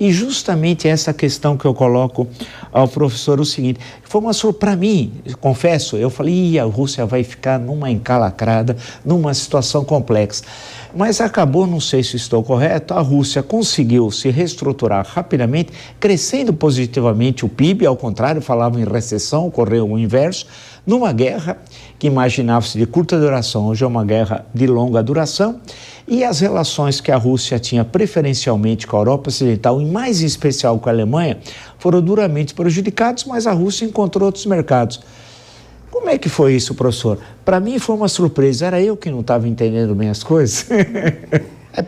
E justamente essa questão que eu coloco ao professor, o seguinte, foi uma surpresa para mim, confesso, eu falei, a Rússia vai ficar numa encalacrada, numa situação complexa. Mas acabou, não sei se estou correto, a Rússia conseguiu se reestruturar rapidamente, crescendo positivamente o PIB, ao contrário, falavam em recessão, ocorreu o inverso, numa guerra que imaginava-se de curta duração, hoje é uma guerra de longa duração, e as relações que a Rússia tinha preferencialmente com a Europa Ocidental, e mais em especial com a Alemanha, foram duramente prejudicados, mas a Rússia encontrou outros mercados. Como é que foi isso, professor? Para mim foi uma surpresa, era eu que não estava entendendo bem as coisas.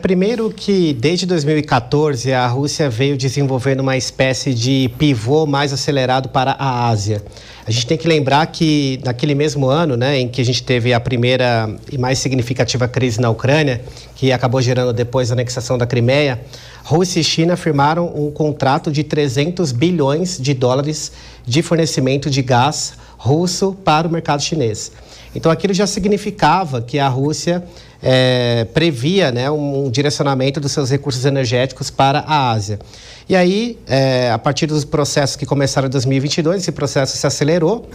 Primeiro que desde 2014 a Rússia veio desenvolvendo uma espécie de pivô mais acelerado para a Ásia. A gente tem que lembrar que naquele mesmo ano, né, em que a gente teve a primeira e mais significativa crise na Ucrânia, que acabou gerando depois a anexação da Crimeia, Rússia e China firmaram um contrato de 300 bilhões de dólares de fornecimento de gás russo para o mercado chinês. Então aquilo já significava que a Rússia previa, né, um direcionamento dos seus recursos energéticos para a Ásia. E aí, a partir dos processos que começaram em 2022, esse processo se acelerou.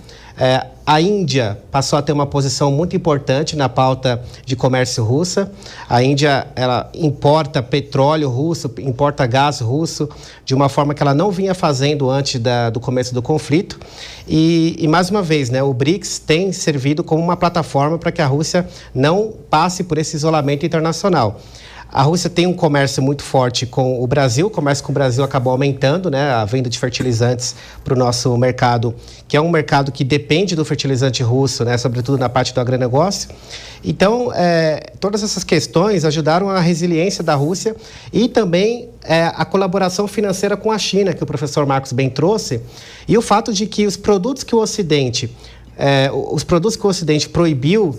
A Índia passou a ter uma posição muito importante na pauta de comércio russa. A Índia, ela importa petróleo russo, importa gás russo, de uma forma que ela não vinha fazendo antes do começo do conflito. E mais uma vez, né, o BRICS tem servido como uma plataforma para que a Rússia não passe por esse isolamento internacional. A Rússia tem um comércio muito forte com o Brasil, o comércio com o Brasil acabou aumentando, né, a venda de fertilizantes para o nosso mercado, que é um mercado que depende do fertilizante russo, né, sobretudo na parte do agronegócio. Então, todas essas questões ajudaram a resiliência da Rússia e também a colaboração financeira com a China, que o professor Marcos bem trouxe, e o fato de que os produtos que o Ocidente proibiu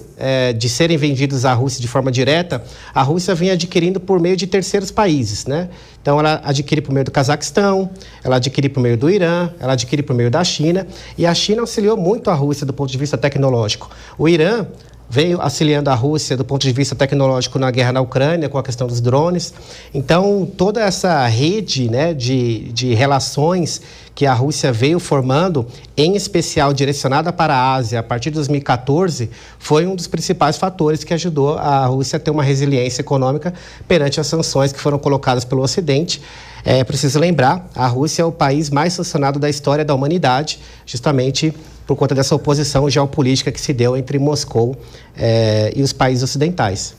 de serem vendidos à Rússia de forma direta, a Rússia vem adquirindo por meio de terceiros países, né? Então, ela adquire por meio do Cazaquistão, ela adquire por meio do Irã, ela adquire por meio da China, e a China auxiliou muito a Rússia do ponto de vista tecnológico. O Irã veio auxiliando a Rússia do ponto de vista tecnológico na guerra na Ucrânia, com a questão dos drones. Então, toda essa rede, né, de relações que a Rússia veio formando, em especial direcionada para a Ásia, a partir de 2014, foi um dos principais fatores que ajudou a Rússia a ter uma resiliência econômica perante as sanções que foram colocadas pelo Ocidente. É preciso lembrar, a Rússia é o país mais sancionado da história da humanidade, justamente por conta dessa oposição geopolítica que se deu entre Moscou e os países ocidentais.